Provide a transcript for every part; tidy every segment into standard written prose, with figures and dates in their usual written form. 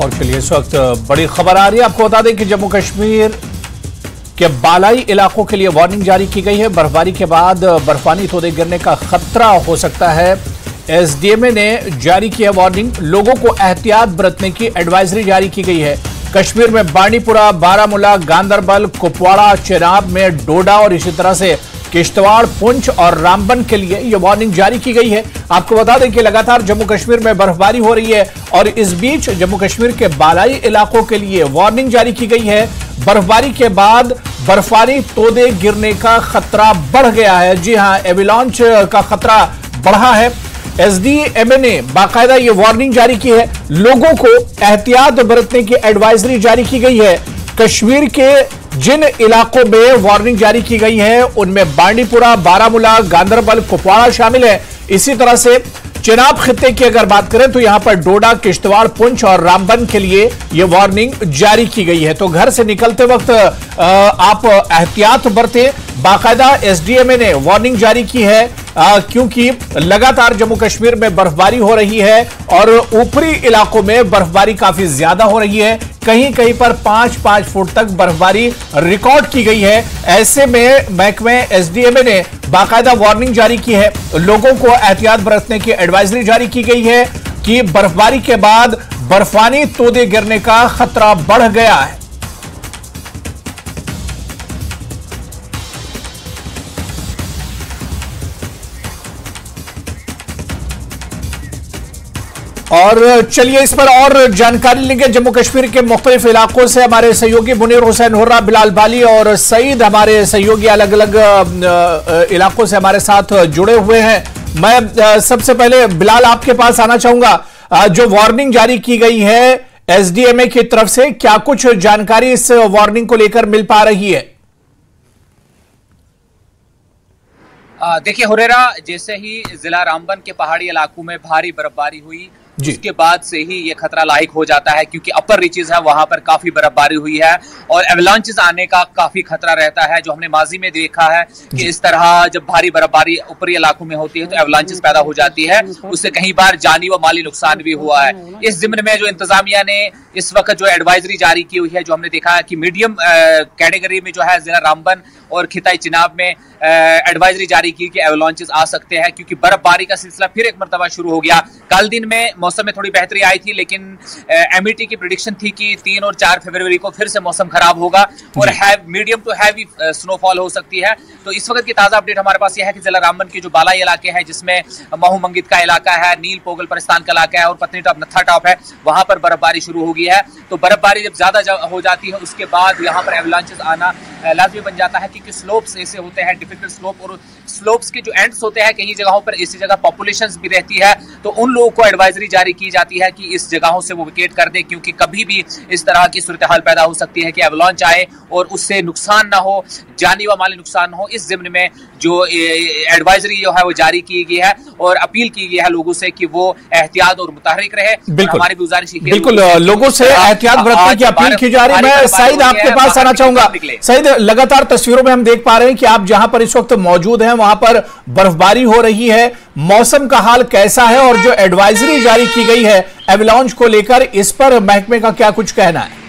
और के लिए इस वक्त बड़ी खबर आ रही है। आपको बता दें कि जम्मू कश्मीर के बालाई इलाकों के लिए वार्निंग जारी की गई है। बर्फबारी के बाद बर्फानी तोदे गिरने का खतरा हो सकता है। एसडीएमए ने जारी किया वार्निंग, लोगों को एहतियात बरतने की एडवाइजरी जारी की गई है। कश्मीर में बांडीपुरा, बारामूला, गांदरबल, कुपवाड़ा, चेनाब में डोडा और इसी तरह से किश्तवाड़, पुंछ और रामबन के लिए यह वार्निंग जारी की गई है। आपको बता दें कि लगातार जम्मू कश्मीर में बर्फबारी हो रही है और इस बीच जम्मू कश्मीर के बालाई इलाकों के लिए वार्निंग जारी की गई है। बर्फबारी के बाद बर्फानी तोदे गिरने का खतरा बढ़ गया है। जी हां, एविलांच का खतरा बढ़ा है। एसडीएमए ने बाकायदा ये वार्निंग जारी की है, लोगों को एहतियात बरतने की एडवाइजरी जारी की गई है। कश्मीर के जिन इलाकों में वार्निंग जारी की गई है उनमें बांडीपुरा, बारामूला, गांदरबल, कुपवाड़ा शामिल है। इसी तरह से चेनाब खित्ते की अगर बात करें तो यहां पर डोडा, किश्तवाड़, पुंछ और रामबन के लिए यह वार्निंग जारी की गई है। तो घर से निकलते वक्त आप एहतियात बरतें। बाकायदा एसडीएमए ने वार्निंग जारी की है क्योंकि लगातार जम्मू कश्मीर में बर्फबारी हो रही है और ऊपरी इलाकों में बर्फबारी काफी ज्यादा हो रही है। कहीं कहीं पर 5-5 फुट तक बर्फबारी रिकॉर्ड की गई है। ऐसे में महकमे एसडीएमए ने बाकायदा वार्निंग जारी की है, लोगों को एहतियात बरतने की एडवाइजरी जारी की गई है कि बर्फबारी के बाद बर्फानी तोदे गिरने का खतरा बढ़ गया है। और चलिए इस पर और जानकारी लेंगे। जम्मू कश्मीर के मुख्तलिफ इलाकों से हमारे सहयोगी मुनीर हुसैन हुर्रा, बिलाल बाली और सईद, हमारे सहयोगी अलग अलग इलाकों से हमारे साथ जुड़े हुए हैं। मैं सबसे पहले बिलाल आपके पास आना चाहूंगा। जो वार्निंग जारी की गई है एसडीएमए की तरफ से, क्या कुछ जानकारी इस वार्निंग को लेकर मिल पा रही है? देखिए हुरेरा, जैसे ही जिला रामबन के पहाड़ी इलाकों में भारी बर्फबारी हुई उसके बाद से ही ये खतरा लायक हो जाता है, क्योंकि अपर रीचेज है वहां पर काफी बर्फबारी हुई है और एवलांचेस आने का काफी खतरा रहता है। जो हमने माजी में देखा है कि इस तरह जब भारी बर्फबारी ऊपरी इलाकों में होती है तो एवलांचेस पैदा हो जाती है, उससे कई बार जानी व माली नुकसान भी हुआ है। इस जिम्न में जो इंतजामिया ने इस वक्त जो एडवाइजरी जारी की हुई है, जो हमने देखा है कि मीडियम कैटेगरी में जो है जिला रामबन और खिताई चिनाब में एडवाइजरी जारी की कि एवलांचेस आ सकते हैं, क्योंकि बर्फबारी का सिलसिला फिर एक मरतबा शुरू हो गया। कल दिन में मौसम में थोड़ी बेहतरी आई थी, लेकिन एमईटी की प्रेडिक्शन थी कि 3 और 4 फरवरी को फिर से मौसम खराब होगा और मीडियम टू हैवी स्नोफॉल हो सकती है। तो इस वक्त की ताजा अपडेट हमारे पास यह है कि जिला रामबन के जो बालाई इलाके हैं, जिसमें महू मंगित का इलाका है, नील पोगल परिस्तान का इलाका है और पत्नी टॉप, नत्था टॉप है, वहां पर बर्फबारी शुरू हो गई है। तो बर्फबारी जब ज्यादा हो जाती है उसके बाद यहाँ पर एवलांचेस आना लाजमी बन जाता है, क्योंकि स्लोप्स ऐसे होते हैं, डिफिकल्ट स्लोप, और स्लोप्स के जो एंड्स होते हैं कई जगहों पर ऐसी जगह पॉपुलेशंस भी रहती है, तो उन लोगों को एडवाइजरी जारी की जाती है कि इस जगहों से वो विकेट कर दे, क्योंकि कभी भी इस तरह की सूरत हाल पैदा हो सकती है कि एवलांच आए और उससे नुकसान ना हो, जानी व माली नुकसान हो। इस जिम्न में जो एडवाइजरी जो है वो जारी की गई है और अपील की गई है लोगों से कि वो एहतियात और मुतहरिक रहे। हमारी भी गुजारिश है बिल्कुल लोगों से एहतियात बरतने की अपील की जा रही है। मैं सईद आपके पास आना चाहूंगा। सईद, लगातार तस्वीरों में हम देख पा रहे हैं कि आप जहां पर इस वक्त मौजूद हैं वहां पर बर्फबारी हो रही है, मौसम का हाल कैसा है और जो एडवाइजरी जारी की गई है एवलांच को लेकर, इस पर महकमे का क्या कुछ कहना है?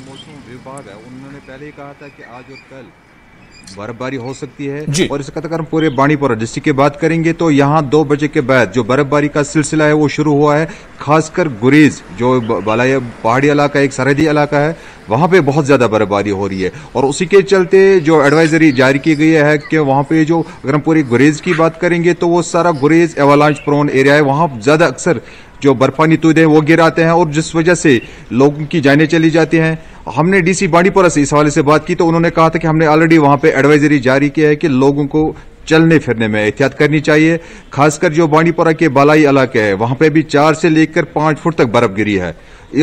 मौसम विभाग है, उन्होंने पहले ही कहा था कि आज और कल बर्फबारी हो सकती है और इसका अगर हम पूरे बांडीपुरा डिस्ट्रिक्ट की बात करेंगे तो यहाँ 2 बजे के बाद जो बर्फबारी का सिलसिला है वो शुरू हुआ है। खासकर गुरेज जो बालाई पहाड़ी इलाका, एक सरहदी इलाका है, वहां पे बहुत ज्यादा बर्फबारी हो रही है और उसी के चलते जो एडवाइजरी जारी की गई है कि वहां पे जो अगर हम पूरी गुरेज की बात करेंगे तो वो सारा गुरेज एवलांच प्रोन एरिया है, वहां ज्यादा अक्सर जो बर्फानी तोदे वो गिराते हैं और जिस वजह से लोगों की जानें चली जाती हैं। हमने डीसी बांडीपुरा से इस हवाले से बात की तो उन्होंने कहा था कि हमने ऑलरेडी वहां पे एडवाइजरी जारी किया है कि लोगों को चलने फिरने में एहतियात करनी चाहिए। खासकर जो बांडीपुरा के बालाई इलाके है वहां पे भी 4 से लेकर 5 फुट तक बर्फ गिरी है।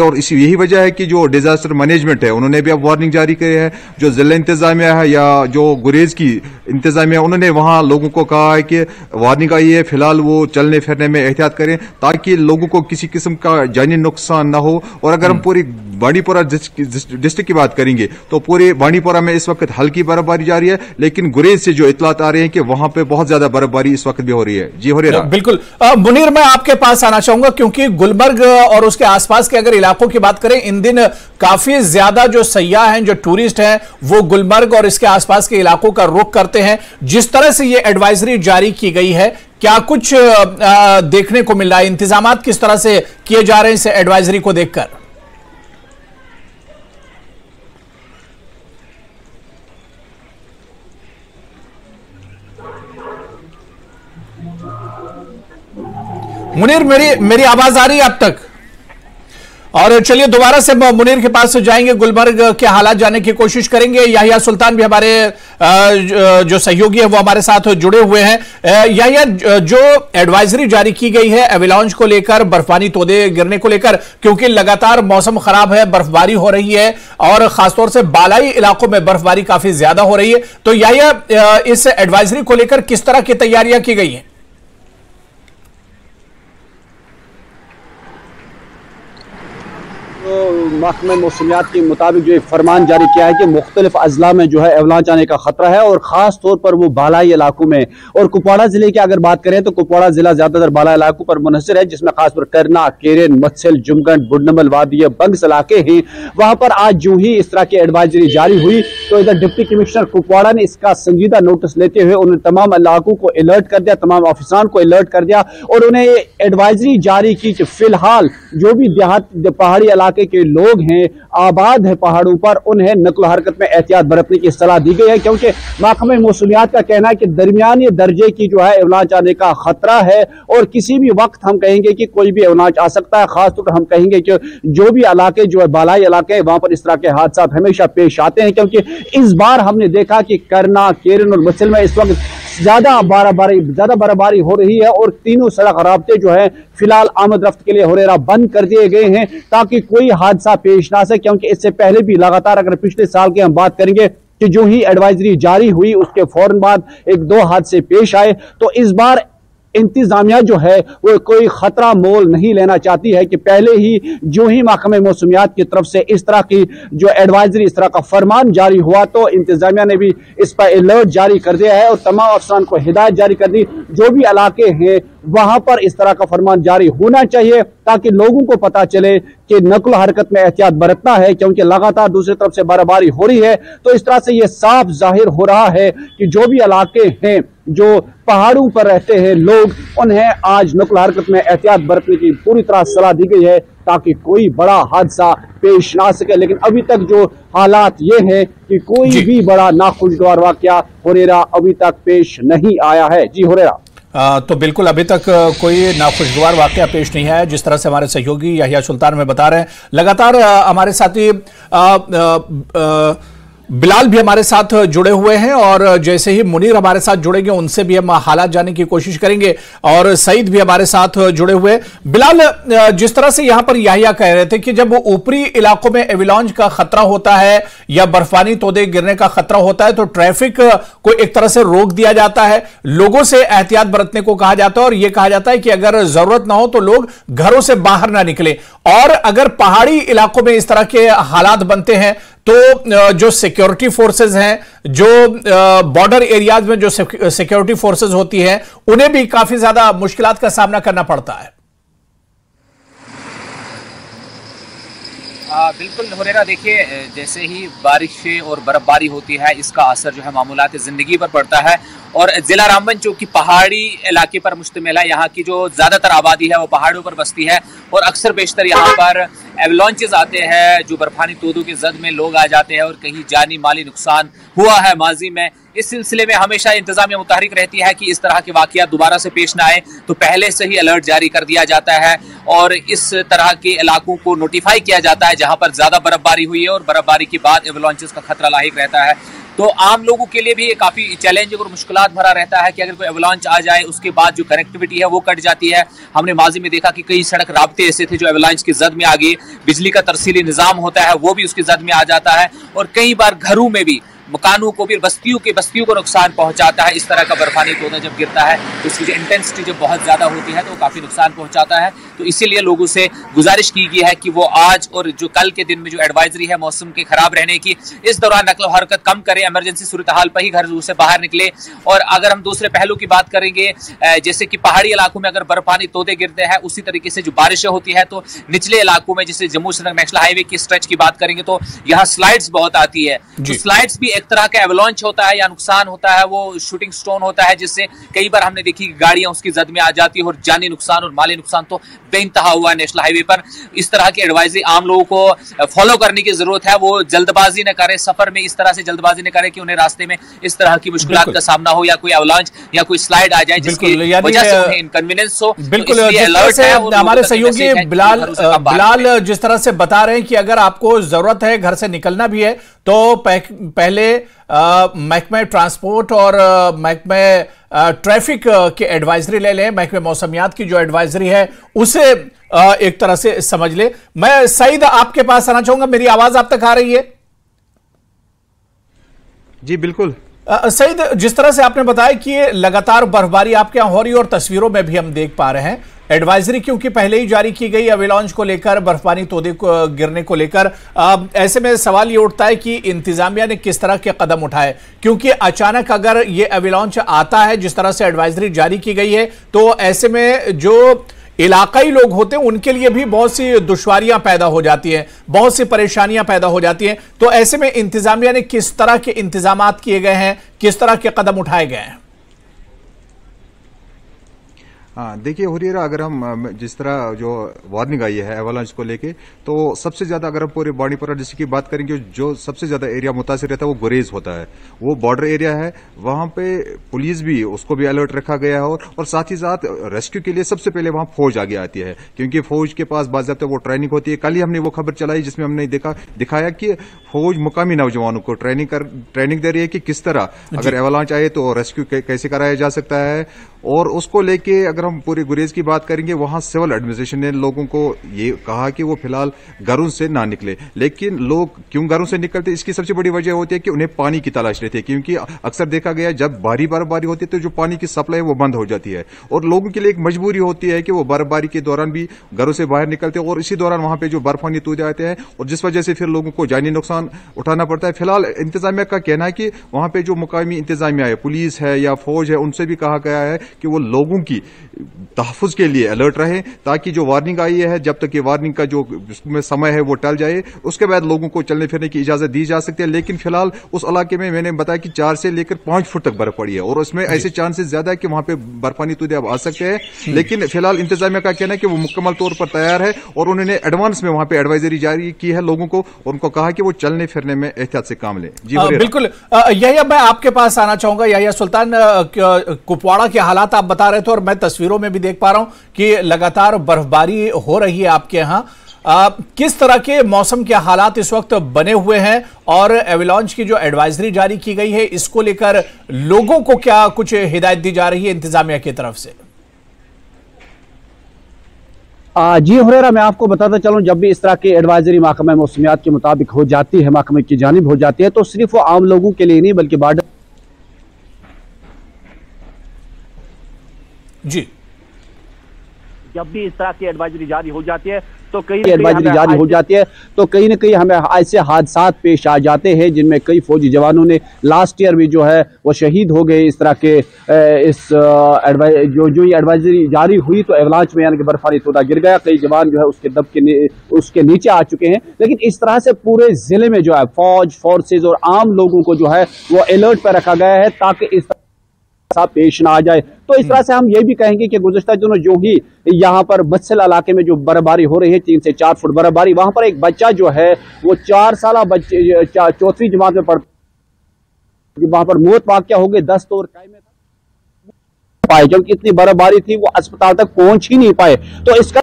और इसी यही वजह है कि जो डिजास्टर मैनेजमेंट है उन्होंने भी अब वार्निंग जारी की है। जो जिला इंतजामिया है या जो गुरेज की इंतजामिया, उन्होंने वहां लोगों को कहा है कि वार्निंग आई है, फिलहाल वो चलने फिरने में एहतियात करें ताकि लोगों को किसी किस्म का जानी नुकसान ना हो। और अगर हम पूरी बांडीपोरा डिस्ट्रिक्ट की बात करेंगे तो पूरे बांडीपोरा में इस वक्त हल्की बर्फबारी जारी है, लेकिन गुरेज से जो इतलात आ रहे हैं कि वहां पे बहुत ज्यादा बर्फबारी इस वक्त भी हो रही है। जी हो रहा बिल्कुल। मुनीर, मैं आपके पास आना चाहूंगा क्योंकि गुलमर्ग और उसके आसपास के अगर इलाकों की बात करें, इन दिन काफी ज्यादा जो सयाह हैं, जो टूरिस्ट हैं, वो गुलमर्ग और इसके आसपास के इलाकों का रुख करते हैं। जिस तरह से ये एडवाइजरी जारी की गई है, क्या कुछ देखने को मिल रहा है? इंतजामात किस तरह से किए जा रहे हैं इस एडवाइजरी को देखकर? मुनीर, मेरी आवाज आ रही है अब तक? और चलिए दोबारा से मुनीर के पास जाएंगे, गुलमर्ग के हालात जानने की कोशिश करेंगे। याहिया सुल्तान भी हमारे जो सहयोगी है वो हमारे साथ जुड़े हुए हैं। याहिया, जो एडवाइजरी जारी की गई है एवलांच को लेकर, बर्फबारी तोदे गिरने को लेकर, क्योंकि लगातार मौसम खराब है, बर्फबारी हो रही है और खासतौर से बालाई इलाकों में बर्फबारी काफी ज्यादा हो रही है, तो याहिया इस एडवाइजरी को लेकर किस तरह की तैयारियां की गई हैं? महकमे मौसमियात के मुताबिक जो फरमान जारी किया है कि मुख्तलिफ अजला में जो है एवलांच आने का खतरा है और खास तौर पर वो बालाई इलाकों में। और कुपवाड़ा जिले की अगर बात करें तो कुपवाड़ा जिला ज्यादातर बाला इलाकों पर मुनहसर है, जिसमें खासकर करना, केरन, मत्सल, जुमगंड, बुडनमल वादी, बंग्स इलाके हैं। वहां पर आज जो ही इस तरह की एडवाइजरी जारी हुई तो इधर डिप्टी कमिश्नर कुपवाड़ा ने इसका संजीदा नोटिस लेते हुए उन्हें तमाम इलाकों को अलर्ट कर दिया, तमाम ऑफिसरान को अलर्ट कर दिया और उन्हें एडवाइजरी जारी की कि फिलहाल जो भी देहात पहाड़ी इलाके के लोग हैं, आबाद है पहाड़ों पर, उन्हें नकल हरकत में एहतियात बरतने की सलाह दी गई है, क्योंकि महकमे मौसमियात का कहना है कि दरमियानी दर्जे की जो है एवलांच आने का खतरा है और किसी भी वक्त हम कहेंगे कि कोई भी एवलांच आ सकता है। खासतौर पर हम कहेंगे कि जो भी इलाके जो है बालाई इलाके हैं वहां पर इस तरह के हादसा हमेशा पेश आते हैं, क्योंकि इस बार हमने देखा कि करना, केरन और मसल में इस वक्त ज्यादा बर्फबारी हो रही है और तीनों सड़क राब्ते जो है फिलहाल आमद रफ्त के लिए हुरेरा बंद कर दिए गए हैं ताकि कोई हादसा पेश ना सके। क्योंकि इससे पहले भी लगातार अगर पिछले साल की हम बात करेंगे कि जो ही एडवाइजरी जारी हुई उसके फौरन बाद एक दो हादसे पेश आए, तो इस बार इंतजामिया जो है वो कोई खतरा मोल नहीं लेना चाहती है कि पहले ही जो ही महकमे मौसमियात की तरफ से इस तरह की जो एडवाइजरी, इस तरह का फरमान जारी हुआ तो इंतजामिया ने भी इस पर अलर्ट जारी कर दिया है और तमाम अफसरान को हिदायत जारी कर दी जो भी इलाके हैं वहां पर इस तरह का फरमान जारी होना चाहिए ताकि लोगों को पता चले कि नकल हरकत में एहतियात बरतना है, क्योंकि लगातार दूसरी तरफ से बर्फबारी हो रही है। तो इस तरह से यह साफ जाहिर हो रहा है कि जो भी इलाके हैं, जो पहाड़ों पर रहते हैं लोग, उन्हें आज नकल हरकत में एहतियात बरतने की पूरी तरह सलाह दी गई है ताकि कोई बड़ा हादसा पेश ना सके। लेकिन अभी तक जो हालात ये हैं कि कोई भी बड़ा नाखुशगवार वाकया हुरेरा अभी तक पेश नहीं आया है। जी हुरेरा, तो बिल्कुल अभी तक कोई नाखुशगवार वाकया पेश नहीं है, जिस तरह से हमारे सहयोगी याहिया सुल्तान में बता रहे हैं। लगातार हमारे साथी बिलाल भी हमारे साथ जुड़े हुए हैं और जैसे ही मुनीर हमारे साथ जुड़ेंगे उनसे भी हम हालात जानने की कोशिश करेंगे और सईद भी हमारे साथ जुड़े हुए। बिलाल, जिस तरह से यहां पर याहिया कह रहे थे कि जब ऊपरी इलाकों में एवलांच का खतरा होता है या बर्फानी तोदे गिरने का खतरा होता है तो ट्रैफिक को एक तरह से रोक दिया जाता है, लोगों से एहतियात बरतने को कहा जाता है और यह कहा जाता है कि अगर जरूरत ना हो तो लोग घरों से बाहर ना निकले। और अगर पहाड़ी इलाकों में इस तरह के हालात बनते हैं तो जो सिक्योरिटी फोर्सेज हैं, जो बॉर्डर एरियाज में जो सिक्योरिटी फोर्सेज होती हैं, उन्हें भी काफी ज्यादा मुश्किलात का सामना करना पड़ता है। बिल्कुल हुरेरा, देखिए जैसे ही बारिशें और बर्फबारी होती है इसका असर जो है मामूलात ज़िंदगी पर पड़ता है और जिला रामबन जो कि पहाड़ी इलाके पर मुश्तमिल है, यहाँ की जो ज़्यादातर आबादी है वो पहाड़ों पर बसती है और अक्सर बेशतर यहाँ पर एवलांचेस आते हैं, जो बर्फानी तोदों के जद में लोग आ जाते हैं और कहीं जानी माली नुकसान हुआ है माजी में। इस सिलसिले में हमेशा इंतजामिया मुतहरिक रहती है कि इस तरह के वाकयात दोबारा से पेश ना आए, तो पहले से ही अलर्ट जारी कर दिया जाता है और इस तरह के इलाकों को नोटिफाई किया जाता है जहां पर ज्यादा बर्फबारी हुई है और बर्फबारी के बाद एवलांचेस का खतरा लाहिक रहता है। तो आम लोगों के लिए भी ये काफी चैलेंजिंग और मुश्किलात भरा रहता है कि अगर कोई एवलांच आ जाए उसके बाद जो कनेक्टिविटी है वो कट जाती है। हमने माजी में देखा कि कई सड़क राब्ते ऐसे थे जो एवलांच की जद में आ गए, बिजली का तरसीली निजाम होता है वो भी उसकी जद में आ जाता है, और कई बार घरों में भी, मकानों को भी, बस्तियों को नुकसान पहुंचाता है। इस तरह का बर्फानी तोदा जब गिरता है तो उसकी जो इंटेंसिटी जब बहुत ज्यादा होती है तो वो काफी नुकसान पहुंचाता है। तो इसीलिए लोगों से गुजारिश की गई है कि वो आज और जो कल के दिन में जो एडवाइजरी है मौसम के खराब रहने की, इस दौरान नकल हरकत कम करें, इमरजेंसी सूरत हाल पर ही घर से बाहर निकले। और अगर हम दूसरे पहलू की बात करेंगे, जैसे कि पहाड़ी इलाकों में अगर बर्फानी तोदे गिरते हैं, उसी तरीके से जो बारिशें होती है तो निचले इलाकों में, जैसे जम्मू श्रीनगर नेशनल हाईवे की स्ट्रेच की बात करेंगे तो यहाँ स्लाइड्स बहुत आती है। तो स्लाइड्स भी एक तरह का एवलांच होता है या नुकसान होता है, वो शूटिंग स्टोन होता है, जिससे कई बार हमने देखी गाड़ियां उसकी जद में आ जाती है और जानी नुकसान और माली नुकसान तो बेइंतहा हुआ है नेशनल हाईवे पर। इस तरह की एडवाइजरी आम लोगों को फॉलो करने की जरूरत है। वो जल्दबाजी न करें, सफर में इस तरह से जल्दबाजी न करें कि उन्हें रास्ते में इस तरह की मुश्किलात का सामना हो या कोई एवलांच या कोई स्लाइड आ जाए जिसकी वजह से उन्हें इनकन्वीनियंस हो। बिल्कुल, हमारे सहयोगी बिलाल जिस तरह से बता रहे हैं कि अगर आपको जरूरत है घर से निकलना भी है तो पहले महकमे ट्रांसपोर्ट और महकमे ट्रैफिक की एडवाइजरी ले लें, महकमे मौसमियात की जो एडवाइजरी है उसे एक तरह से समझ ले। मैं सईद आपके पास आना चाहूंगा, मेरी आवाज आप तक आ रही है? जी बिल्कुल। सईद, जिस तरह से आपने बताया कि लगातार बर्फबारी आपके यहां हो रही है और तस्वीरों में भी हम देख पा रहे हैं, एडवाइजरी क्योंकि पहले ही जारी की गई अवेलांच को लेकर, बर्फबारी तोदे को गिरने को लेकर, ऐसे में सवाल ये उठता है कि इंतजामिया ने किस तरह के कदम उठाए, क्योंकि अचानक अगर ये अवेलांच आता है जिस तरह से एडवाइजरी जारी की गई है तो ऐसे में जो इलाकाई लोग होते हैं उनके लिए भी बहुत सी दुश्वारियां पैदा हो जाती हैं, बहुत सी परेशानियां पैदा हो जाती हैं। तो ऐसे में इंतजामिया ने किस तरह के इंतजामात किए गए हैं, किस तरह के कदम उठाए गए हैं? हाँ देखिए हुरियरा, अगर हम जिस तरह जो वार्निंग आई है एवलांच को लेके, तो सबसे ज्यादा अगर हम पूरे बांडीपोरा डिस्ट्रिक्ट की बात करेंगे, जो सबसे ज्यादा एरिया मुतासिर रहता है वो गुरेज होता है, वो बॉर्डर एरिया है। वहां पे पुलिस भी, उसको भी अलर्ट रखा गया है और साथ ही साथ रेस्क्यू के लिए सबसे पहले वहां फौज आगे आती है, क्योंकि फौज के पास बाज़ाब्ता वो ट्रेनिंग होती है। कल ही हमने वो खबर चलाई जिसमें हमने दिखाया कि फौज मुकामी नौजवानों को ट्रेनिंग दे रही है कि किस तरह अगर एवलांच आए तो रेस्क्यू कैसे कराया जा सकता है। और उसको लेके अगर हम पूरे गुरेज की बात करेंगे, वहां सिविल एडमिनिस्ट्रेशन ने लोगों को ये कहा कि वो फिलहाल घरों से ना निकले। लेकिन लोग क्यों घरों से निकलते, इसकी सबसे बड़ी वजह होती है कि उन्हें पानी की तलाश रहती है, क्योंकि अक्सर देखा गया जब भारी बर्फबारी होती है तो जो पानी की सप्लाई है वो बंद हो जाती है और लोगों के लिए एक मजबूरी होती है कि वो बर्फबारी के दौरान भी घरों से बाहर निकलते हैं और इसी दौरान वहां पे जो बर्फानी तूदे आते हैं और जिस वजह से फिर लोगों को जानी नुकसान उठाना पड़ता है। फिलहाल इंतजामिया का कहना है कि वहां पे जो मुकामी इंतजामिया है, पुलिस है या फौज है, उनसे भी कहा गया है कि वो लोगों की तहफ़्फ़ुज़ के लिए अलर्ट रहे, ताकि जो वार्निंग आई है जब तक ये वार्निंग का जो समय है वो टल जाए, उसके बाद लोगों को चलने फिरने की इजाजत दी जा सकती है। लेकिन फिलहाल उस इलाके में मैंने बताया कि 4 से लेकर 5 फुट तक बर्फ पड़ी है और उसमें ऐसे चांसेस ज्यादा है कि वहां पे बर्फानी तूदे अब आ सकते हैं। लेकिन फिलहाल इंतजामिया का कहना है कि वो मुकम्मल तौर पर तैयार है और उन्होंने एडवांस में वहां पे एडवाइजरी जारी की है लोगों को, उनको कहा कि वो चलने फिरने में एहतियात से काम लें। जी बिल्कुल। यही मैं आपके पास आना चाहूंगा। यही सुल्तान, कुपवाड़ा के हालात आप बता रहे थे और मैं तस्वीरों में भी देख पा रहा हूं कि लगातार बर्फबारी हो रही है आपके यहां। किस तरह के मौसम के हालात इस वक्त बने हुए हैं और एवलांच की जो एडवाइजरी जारी की गई है इसको लेकर लोगों को क्या कुछ हिदायत दी जा रही है इंतजामिया की तरफ से? जी हुरैरा, मैं आपको बताता चलूं, जब भी इस तरह की एडवाइजरी महकमा मौसमियात के मुताबिक हो जाती है, महकमे की जानिब हो जाती है, तो सिर्फ वो आम लोगों के लिए नहीं बल्कि बॉर्डर जी, जब भी इस तरह की एडवाइजरी जारी हो जाती है तो कहीं न कहीं हमें ऐसे हादसा पेश आ जाते हैं जिनमें कई फौजी जवानों ने लास्ट ईयर भी जो है वो शहीद हो गए। इस तरह के जो ये एडवाइजरी जारी हुई तो एवलांच में यानी कि बर्फानी तोदा गिर गया, कई जवान जो है उसके दब उसके नीचे आ चुके हैं। लेकिन इस तरह से पूरे जिले में जो है फौज, फोर्सेज और आम लोगों को जो है वो अलर्ट पर रखा गया है ताकि इस पेश ना आ जाए। तो इस तरह से हम ये भी कहेंगे कि गुज़िश्ता दिनों जो ही यहाँ पर मत्सल इलाके में जो बर्फबारी हो रही है, 3 से 4 फुट बर्फबारी, वहां पर एक बच्चा जो है वो 4 साल बच्चे 4वीं जमात में पढ़, वहां पर मौत वाक़या हो गई, 10 तो पाए, जबकि इतनी बर्फबारी थी वो अस्पताल तक पहुंच ही नहीं पाए। तो इसका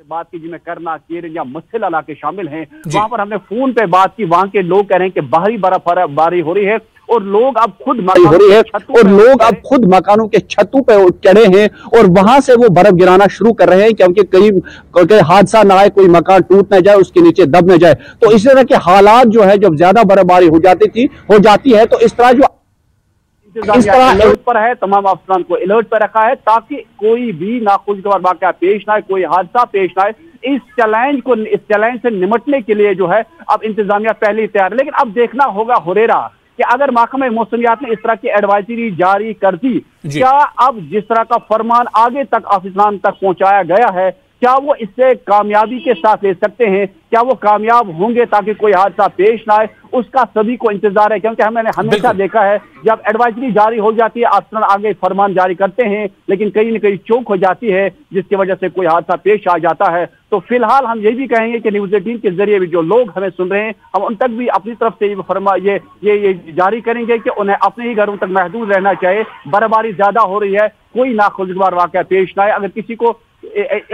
बात की जिनमें करना, केरन या मुस्सिल इलाके शामिल हैं, वहां पर हमने फोन पे बात की। वहां के लोग कह रहे हैं कि भारी बर्फबारी हो रही है और लोग अब खुद मकानों के छतों पे चढ़े हैं और वहां से वो बर्फ गिराना शुरू कर रहे हैं, क्योंकि कहीं हादसा ना आए, कोई मकान टूट न जाए, उसके नीचे दब न जाए। तो इस तरह के हालात जो है, जब ज्यादा बर्फबारी हो जाती है तो इस तरह जो अलर्ट पर है, तमाम अफसरान को अलर्ट पर रखा है ताकि कोई भी नाखुशगवार वाकया पेश ना आए, कोई हादसा पेश ना आए। इस चैलेंज से निपटने के लिए जो है अब इंतजामिया पहले ही तैयार है। लेकिन अब देखना होगा हुरैरा कि अगर महकमा मौसमियात ने इस तरह की एडवाइजरी जारी कर दी, क्या अब जिस तरह का फरमान आगे तक अफसरान तक पहुंचाया गया है, क्या वो इससे कामयाबी के साथ ले सकते हैं? क्या वो कामयाब होंगे ताकि कोई हादसा पेश ना आए? उसका सभी को इंतजार है, क्योंकि मैंने हमेशा देखा है जब एडवाइजरी जारी हो जाती है, अफसर आगे फरमान जारी करते हैं, लेकिन कहीं न कहीं चूक हो जाती है जिसकी वजह से कोई हादसा पेश आ जाता है। तो फिलहाल हम ये भी कहेंगे कि न्यूज़ 18 के जरिए भी जो लोग हमें सुन रहे हैं, हम उन तक भी अपनी तरफ से ये जारी करेंगे कि उन्हें अपने ही घरों तक महदूद रहना चाहिए। बर्फबारी ज्यादा हो रही है, कोई नाखुशगवार वाकया पेश ना आए। अगर किसी को,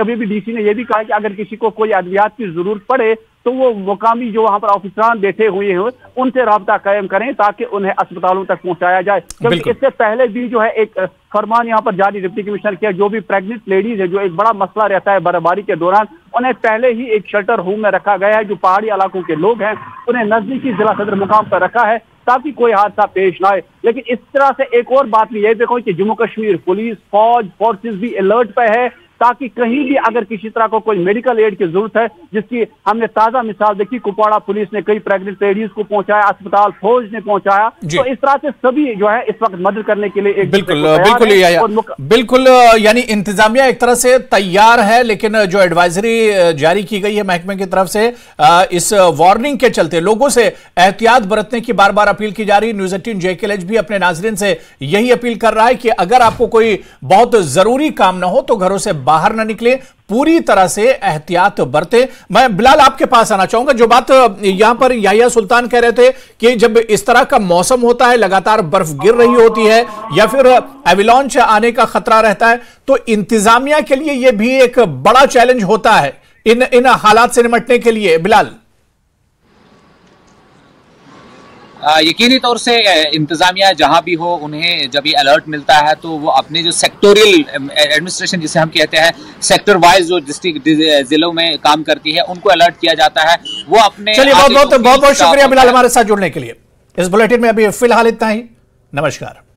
अभी भी डीसी ने यह भी कहा कि अगर किसी को कोई अद्वियात की जरूरत पड़े तो वो मुकामी जो वहां पर ऑफिसरान बैठे हुए हैं उनसे राब्ता कायम करें ताकि उन्हें अस्पतालों तक पहुंचाया जाए। क्योंकि इससे पहले भी जो है एक फरमान यहाँ पर जारी डिप्टी कमिश्नर किया, जो भी प्रेग्नेंट लेडीज है, जो एक बड़ा मसला रहता है बर्फबारी के दौरान, उन्हें पहले ही एक शेल्टर होम में रखा गया है। जो पहाड़ी इलाकों के लोग हैं उन्हें नजदीकी जिला सदर मुकाम पर रखा है ताकि कोई हादसा पेश ना आए। लेकिन इस तरह से एक और बात भी ये देखो कि जम्मू कश्मीर पुलिस, फौज, फोर्सेस भी अलर्ट पे है ताकि कहीं भी अगर किसी तरह को कोई मेडिकल एड की जरूरत है, जिसकी हमने ताजा मिसाल देखी, कुपवाड़ा पुलिस ने कई प्रेग्नेंट लेडीज को पहुंचाया, अस्पताल फौज ने पहुंचाया। तो इस तरह से सभी जो है इस वक्त मदद करने के लिए एक बिल्कुल यानी इंतजामिया एक तरह से तैयार है। लेकिन जो एडवाइजरी जारी की गई है महकमे की तरफ से, इस वार्निंग के चलते लोगों से एहतियात बरतने की बार बार अपील की जा रही है। न्यूज़ 18 JKLH भी अपने नाजरीन से यही अपील कर रहा है कि अगर आपको कोई बहुत जरूरी काम ना हो तो घरों से बाहर ना निकले, पूरी तरह से एहतियात बरते। मैं बिलाल आपके पास आना चाहूंगा, जो बात यहां पर याहिया सुल्तान कह रहे थे कि जब इस तरह का मौसम होता है, लगातार बर्फ गिर रही होती है या फिर एविलांच आने का खतरा रहता है, तो इंतजामिया के लिए यह भी एक बड़ा चैलेंज होता है इन हालात से निपटने के लिए। बिलाल, यकीनी तौर से इंतजामिया जहां भी हो, उन्हें जब ये अलर्ट मिलता है तो वो अपने जो सेक्टोरियल एडमिनिस्ट्रेशन जिसे हम कहते हैं, सेक्टर वाइज जो डिस्ट्रिक्ट जिलों में काम करती है, उनको अलर्ट किया जाता है। वो अपने चलिए बहुत बहुत शुक्रिया बिलाल हमारे साथ जुड़ने के लिए। इस बुलेटिन में अभी फिलहाल इतना ही। नमस्कार।